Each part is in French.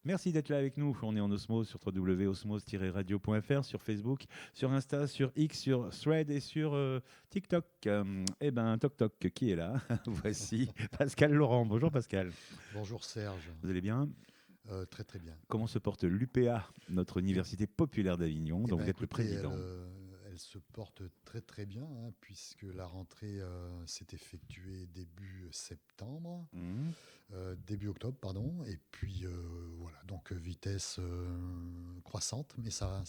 Merci d'être là avec nous. On est en Osmose sur www.osmose-radio.fr, sur Facebook, sur Insta, sur X, sur Thread et sur TikTok. Toc Toc, qui est là? Voici Pascal Laurent. Bonjour Pascal. Bonjour Serge. Vous allez bien? Très très bien. Comment se porte l'UPA, notre université populaire d'Avignon, dont vous êtes le Écoutez, président? elle se porte très très bien, hein, puisque la rentrée s'est effectuée début septembre, Mmh. début octobre, pardon, et puis voilà, donc vitesse croissante, mais ça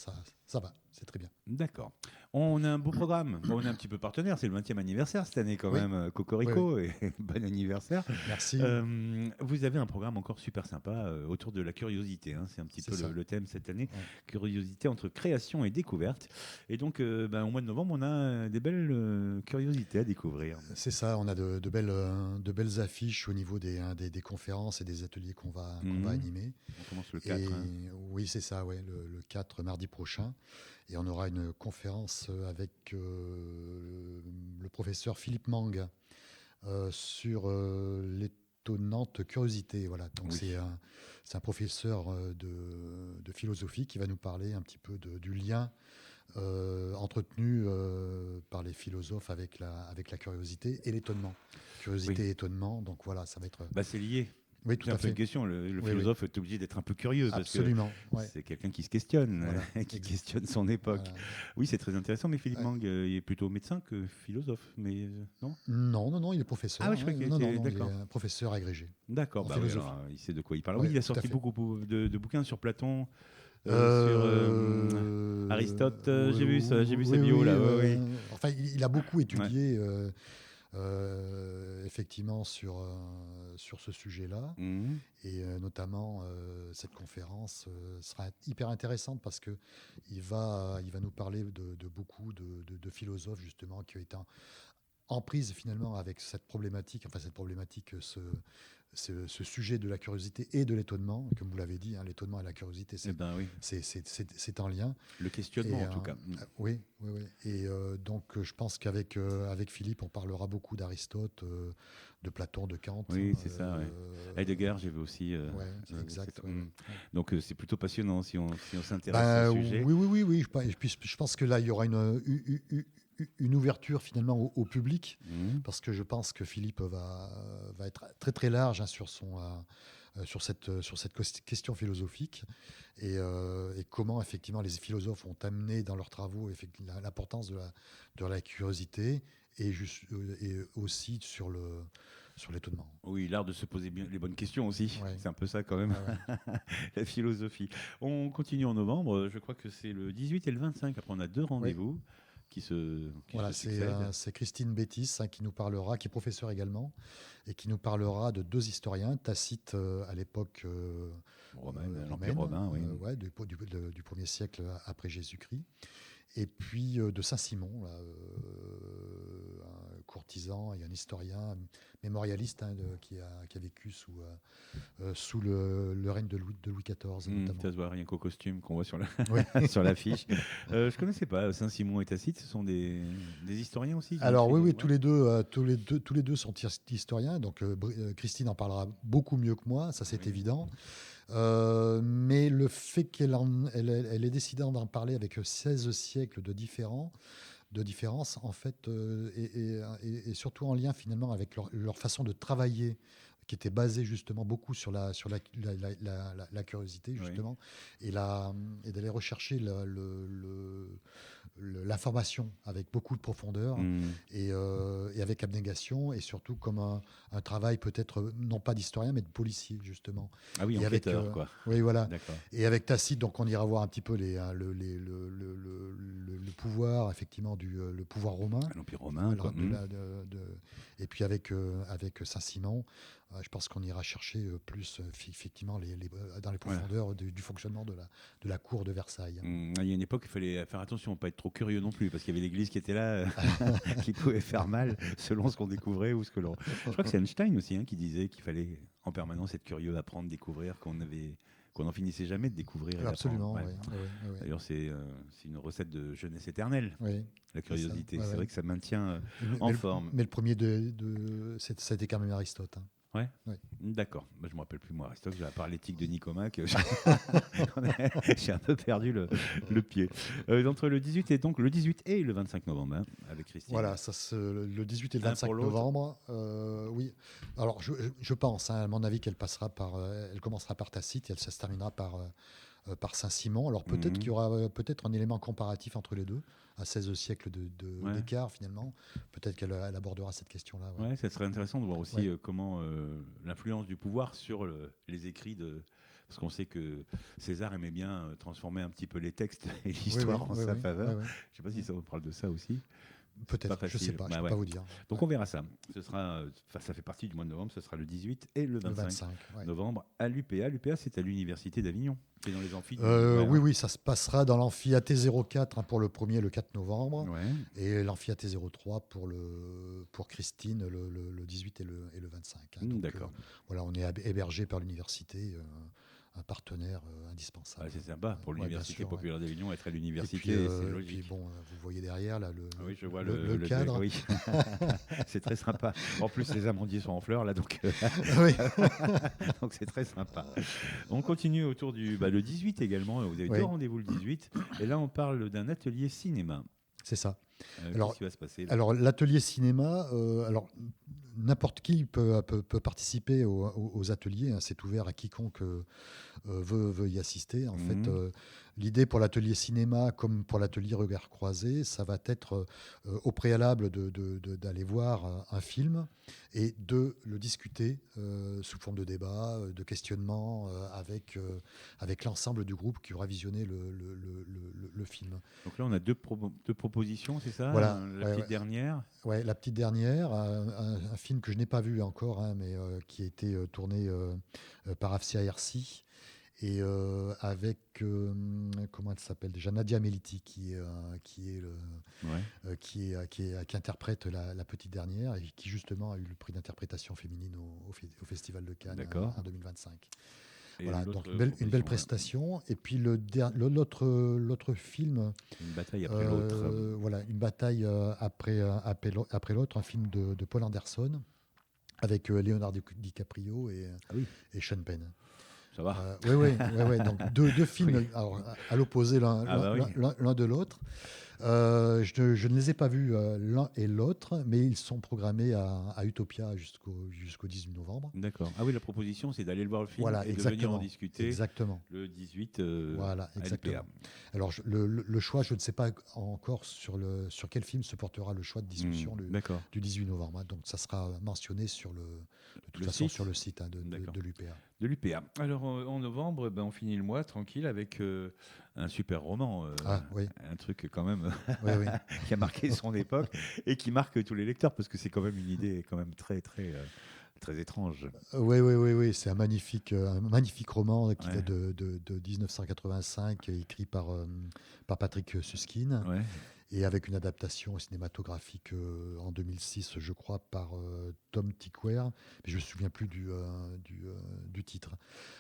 va, c'est très bien. D'accord. On a un beau programme. Bon, on est un petit peu partenaire. C'est le 20e anniversaire cette année quand Oui, même. oui, oui. Cocorico et bon anniversaire. Merci, Vous avez un programme encore super sympa autour de la curiosité. Hein. C'est un petit c'est peu ça. le thème cette année. Ouais. Curiosité entre création et découverte. Et donc, au mois de novembre, on a des belles curiosités à découvrir. C'est ça, on a de belles affiches au niveau des conférences et des ateliers qu'on va Mhm. animer. On commence le 4. Et Hein. oui, c'est ça, ouais, le 4 mardi prochain. Et on aura une conférence avec le professeur Philippe Mang sur l'étonnante curiosité. Voilà. Donc Oui. c'est un professeur de philosophie qui va nous parler un petit peu du lien entretenu par les philosophes avec la curiosité et l'étonnement. Oui. Curiosité et étonnement. Donc voilà, ça va être. Bah, c'est lié. Oui, C'est tout un à peu une fait. question. Le Oui, oui. philosophe est obligé d'être un peu curieux parce que Absolument. Ouais. c'est quelqu'un qui se questionne, Voilà. qui questionne son époque. Voilà. Oui, c'est très intéressant, mais Philippe Ouais. Mang, il est plutôt médecin que philosophe, mais non? Non, non, non, il est Ah professeur. oui, je Hein. crois qu'il Non, non, était... non, il est D'accord. un professeur agrégé D'accord, en bah oui, philosophie. alors il sait de quoi il parle. Oui, Oui, il a tout à sorti fait. beaucoup de bouquins sur Platon, sur Aristote. J'ai vu sa Oui, bio oui. là. Oui, Enfin, il a beaucoup oui. Ouais. étudié effectivement sur ce sujet-là. Mhm. Et notamment, cette conférence sera hyper intéressante parce que il va nous parler de beaucoup de philosophes justement qui ont été en prise finalement avec cette problématique, enfin cette problématique, ce sujet de la curiosité et de l'étonnement, comme vous l'avez dit, hein, l'étonnement et la curiosité, Eh ben oui, c'est en lien. le questionnement Et en tout cas. Mhm. oui, oui, oui. Et donc, je pense qu'avec avec Philippe, on parlera beaucoup d'Aristote, de Platon, de Kant. Hein, Oui, c'est ça. Ouais. Heidegger, j'ai vu aussi. ouais, exact. Ouais, ouais. Mhm. Donc c'est plutôt passionnant si on s'intéresse au Ben, sujet. oui, oui, oui, oui. Je pense que là, il y aura une ouverture finalement au public, Mhm. parce que je pense que Philippe va être très très large, hein, sur cette question philosophique et comment effectivement les philosophes ont amené dans leurs travaux l'importance de la curiosité et aussi sur l'étonnement. Oui, l'art de se poser bien les bonnes questions aussi. Ouais, C'est un peu ça quand même, ouais, ouais. la philosophie. On continue en novembre. Je crois que c'est le 18 et le 25. Après, on a deux Ouais. rendez-vous qui se Voilà, succèdent. c'est Christine Bétis, hein, qui nous parlera, qui est professeure également, et qui nous parlera de deux historiens, Tacite à l'époque L'Empire romaine, romain, oui. ouais, du 1er siècle après Jésus-Christ, et puis de Saint-Simon, là, un courtisan et un historien mémorialiste, hein, qui a vécu sous le règne de Louis XIV Ça notamment. se voit rien qu'au costume qu'on voit sur Oui. sur l'affiche. Je connaissais pas Saint-Simon et Tacite. Ce sont des historiens aussi qui ont Alors écrit oui, des. oui, Ouais. tous les deux sont historiens. Donc Christine en parlera beaucoup mieux que moi, ça c'est Oui. évident. Mais le fait elle ait décidé d'en parler avec 16 siècles de différence, en fait, et surtout en lien finalement avec leur façon de travailler, qui était basée justement beaucoup sur la curiosité Oui. justement, et, et d'aller rechercher l'information avec beaucoup de profondeur Hmm. et avec abnégation, et surtout comme un travail peut-être non pas d'historien mais de policier justement. Ah oui, Et avec enquêteur, quoi. oui, voilà. D'accord. Et avec Tacite, donc on ira voir un petit peu le pouvoir effectivement le pouvoir romain. L'Empire romain, Voilà, quoi. Hmm. et puis avec Saint-Simon, je pense qu'on ira chercher plus effectivement dans les Voilà. profondeurs du fonctionnement de la cour de Versailles. Il y a une époque, il fallait faire attention à pas être trop curieux non plus, parce qu'il y avait l'Église qui était là, qui pouvait faire mal selon ce qu'on découvrait ou ce que l'on. Je crois que c'est Einstein aussi qui disait qu'il fallait en permanence être curieux, apprendre, découvrir, qu'on n'en finissait jamais de découvrir et d'apprendre. Absolument, Ouais. oui. Oui, D'ailleurs, c'est une recette de jeunesse éternelle, oui. la C'est ça. curiosité. Ouais, C'est ouais. vrai que ça maintient Mais, en mais forme. mais le premier c'était quand même Aristote. Hein. Ouais. Ouais. D'accord. Bah, je me rappelle plus moi. Aristote, à part l'éthique de Nicomaque, j'ai un peu perdu le pied. Entre le 18 et donc le 18 et le 25 novembre, hein, avec Christine. Voilà, le 18 et le Un pour 25 l'autre. novembre. Oui. Alors, je pense, hein, à mon avis, elle commencera par Tacite et elle se terminera par Saint-Simon. Alors, peut-être Mhm. qu'il y aura peut-être un élément comparatif entre les deux, à 16 siècles Ouais. d'écart, finalement. Peut-être qu'elle abordera cette question-là. Ouais. Ouais, ça serait intéressant de voir aussi Ouais. comment l'influence du pouvoir sur les écrits de. Parce qu'on sait que César aimait bien transformer un petit peu les textes et Oui, oui, l'histoire en oui, sa oui, oui, faveur. oui. Je ne sais pas si ça vous parle de ça aussi. C'est pas Peut-être, je sais facile. pas, je Bah peux ouais. pas vous dire. Donc Ouais. on verra ça. Ce sera, ça fait partie du mois de novembre. Ce sera le 18 et le Le 25 25. Ouais. novembre à l'UPA. L'UPA, c'est à l'université d'Avignon. C'est dans les amphis du. Ouais, Oui, hein. oui, ça se passera dans l'amphi AT04, hein, pour le premier, le 4 novembre, Ouais. et l'amphi AT03 pour Christine le 18 et le 25. Hein. Donc D'accord. voilà, on est hébergé par l'université, un partenaire Ah, indispensable. c'est sympa pour Ouais, bien l'université sûr. Ouais. populaire d'Avignon être à Et l'université, c'est puis logique. bon, vous voyez derrière là Ah oui, je vois le cadre. oui, c'est très sympa. En plus, les amandiers sont en fleurs là, donc Oui, donc c'est très sympa. On continue autour du le 18 également. Vous avez deux oui, rendez-vous le 18, et là on parle d'un atelier cinéma. c'est ça. Qu'est-ce Alors, qui va se passer là? Alors, l'atelier cinéma, n'importe qui peut participer aux ateliers, hein, c'est ouvert à quiconque veut y assister. En fait, Mhm. l'idée pour l'atelier cinéma, comme pour l'atelier regard croisé, ça va être au préalable d'aller voir un film et de le discuter sous forme de débat, de questionnement avec l'ensemble du groupe qui aura visionné le film. Donc là on a deux propositions, c'est ça? Voilà, La ouais, petite ouais. dernière. Ouais, la petite dernière, un film que je n'ai pas vu encore, hein, mais qui a été tourné par Afsia Hersi et avec, comment elle s'appelle déjà, Nadia Meliti, Ouais. qui interprète la petite dernière et qui justement a eu le prix d'interprétation féminine au Festival de Cannes D'accord. en 2025. Et Voilà, donc l'autre une belle proposition, ouais. prestation. Et puis l'autre film, Une bataille après l'autre. voilà, une bataille après l'autre, un film de Paul Anderson avec Leonardo DiCaprio Ah oui, et Sean Penn. ça va. Oui, oui, oui, oui. Donc deux films Oui. alors, à l'opposé Ah bah oui. l'un de l'autre. Je ne les ai pas vus l'un et l'autre, mais ils sont programmés à Utopia jusqu'au 18 novembre. D'accord. Ah oui, la proposition, c'est d'aller le voir le film Voilà, et de venir en exactement. discuter Exactement. le 18 Voilà, à l'UPA. exactement. Alors, le choix, je ne sais pas encore sur quel film se portera le choix de discussion D'accord. du 18 novembre. Hein. Donc, ça sera mentionné de toute Le façon site sur le site, hein, D'accord. de l'UPA. De l'UPA. Alors en novembre, on finit le mois tranquille avec un super roman. Ah, oui, Un truc quand même oui, oui. qui a marqué son époque et qui marque tous les lecteurs parce que c'est quand même une idée quand même très, très, très étrange. Oui, oui, oui, oui. C'est un magnifique roman qui Ouais. date de 1985, écrit par Patrick Suskind. Ouais. Et avec une adaptation cinématographique en 2006, je crois, par Tom Tykwer, mais je ne me souviens plus du titre.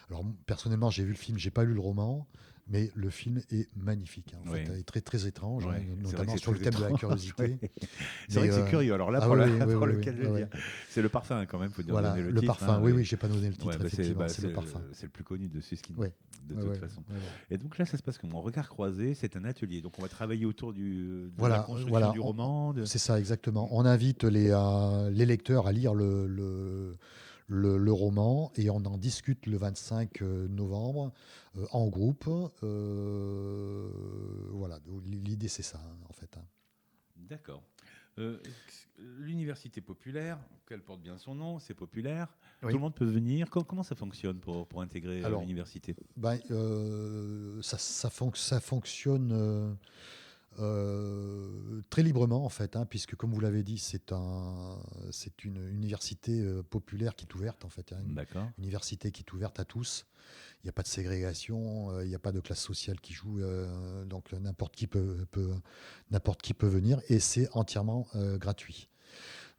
Alors personnellement, j'ai vu le film, j'ai pas lu le roman, mais le film est magnifique. Hein, en Ouais. fait, il est très très étrange, Ouais. hein, C'est vrai que notamment c'est sur le très thème de la étrange, curiosité. ouais. C'est vrai Mais, que c'est curieux. Alors là, ah pour, oui, oui, oui, pour oui, lequel oui, le oui. dire. C'est le parfum quand même, faut dire Voilà, donner le le titre. parfum. Hein, Oui, oui. oui, j'ai pas donné le titre, Ouais, effectivement, c'est le parfum. c'est le plus connu de Suskind, Oui, de oui, toute oui, façon. oui, oui. Et donc là, ça se passe comme en regard croisé, c'est un atelier. Donc on va travailler autour de la Voilà, construction voilà, du roman. c'est ça exactement. On invite les lecteurs à lire le roman et on en discute le 25 novembre en groupe. Voilà, l'idée c'est ça, hein, en fait. Hein. D'accord. Euh, L'université populaire, qu'elle porte bien son nom, c'est populaire. Tout Oui. le monde peut venir. Comment ça fonctionne pour intégrer Alors, l'université? ben, ça fonctionne très librement en fait, hein, puisque comme vous l'avez dit, c'est une université populaire qui est ouverte en fait, hein, une D'accord. université qui est ouverte à tous. Il n'y a pas de ségrégation, il n'y a pas de classe sociale qui joue, donc n'importe qui peut venir et c'est entièrement gratuit.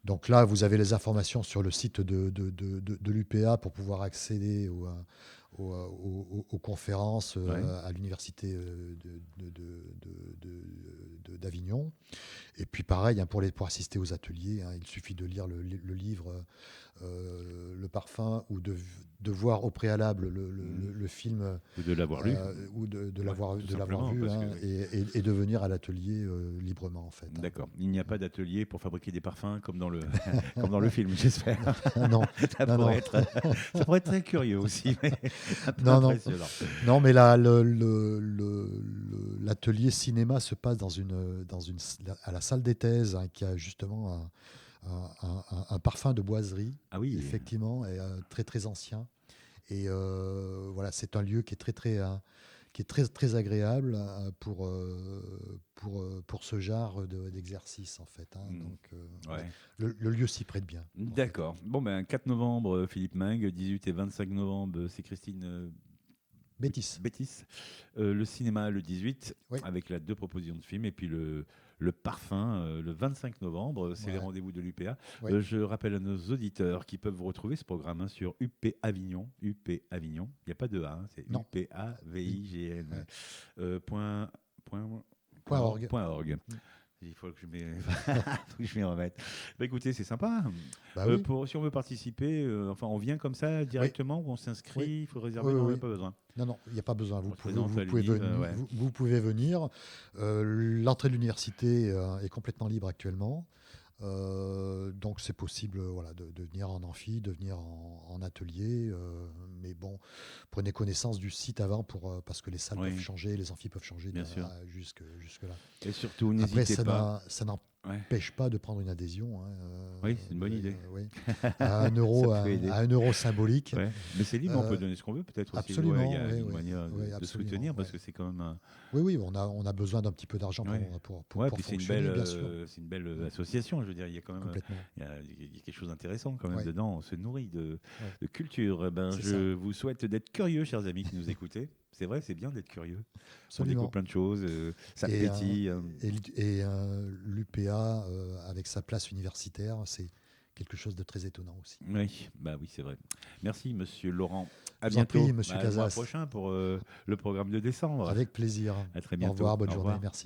Donc là, vous avez les informations sur le site de l'UPA pour pouvoir accéder aux conférences Ouais. à l'université d'Avignon. Et puis pareil, hein, pour assister aux ateliers, hein, il suffit de lire le livre Le Parfum ou de voir au préalable le film Ou de l'avoir lu. ou de Ouais, l'avoir tout de l'avoir simplement, vu, parce que hein, oui. et de venir à l'atelier librement en fait, hein. D'accord. Il n'y a pas d'atelier pour fabriquer des parfums comme dans le, comme dans le film, j'espère. Non, Ça non, pourrait non, être, ça pourrait être très curieux aussi, mais un peu non, non, impressionnant. non, mais l'atelier cinéma se passe à la salle des thèses, hein, qui a justement un parfum de boiserie, Ah oui, effectivement, et, très très ancien. Et voilà, c'est un lieu qui est qui est très très agréable pour ce genre d'exercice en fait, hein. mm, Donc ouais, ouais. le lieu s'y prête bien en fait. D'accord. Bon, ben, 4 novembre, Philippe Mingue, 18 et 25 novembre, c'est Christine Bétis. Bétis. Le cinéma le 18, Oui, avec là 2 propositions de films, et puis le parfum le 25 novembre, c'est les ouais, rendez-vous de l'UPA. oui, Je rappelle à nos auditeurs qui peuvent vous retrouver ce programme, hein, sur UP Avignon. UP Avignon, il n'y a pas de A, hein, c'est non, oui, UPAVIGN. ouais. Point, point, Point org. point org. Mm. Il faut que faut que je m'y remette. Bah, écoutez, c'est sympa. Bah oui, Si on veut participer, enfin, on vient comme ça oui, directement ou on oui, s'inscrit, il faut oui, réserver, oui, non, il n'y a oui. pas besoin. Non, non, il n'y a pas besoin. On se présente à ouais. Vous pouvez venir. L'entrée de l'université est complètement libre actuellement. Donc c'est possible, voilà, de venir en amphi, de venir en atelier. Mais bon, prenez connaissance du site avant parce que les salles peuvent Oui, changer, les amphis peuvent changer bien sûr. jusque là. Et surtout, Après, n'hésitez pas. ça Ouais. n'empêche pas de prendre une adhésion, hein, Oui, c'est une bonne idée. oui, à un Ça euro, peut aider. à 1 euro symbolique. Ouais. Mais c'est libre, on peut Euh, donner ce qu'on veut, peut-être aussi. Ouais, il y Absolument, a oui, une oui, manière oui, de absolument, soutenir parce ouais. que c'est quand même un. Oui, oui, on a besoin d'un petit peu d'argent Ouais. Ouais, pour puis fonctionner, bien sûr. c'est une belle Mm. association. Je veux dire, il y a quand même, Complètement. il y a quelque chose d'intéressant quand même Ouais, dedans. On se nourrit ouais, de culture. Eh ben, c'est ça, je vous souhaite d'être curieux, chers amis qui nous écoutez. C'est vrai, c'est bien d'être curieux. On découvre absolument. plein de choses. Ça Et, pétille. l'UPA, avec sa place universitaire, c'est quelque chose de très étonnant aussi. Oui, bah oui, c'est vrai. Merci, Monsieur Laurent. À Je vous en bientôt. prie, Monsieur Le mois Casas, prochain pour le programme de décembre. avec plaisir. À très Au bientôt. revoir, bonne Au journée, revoir. merci.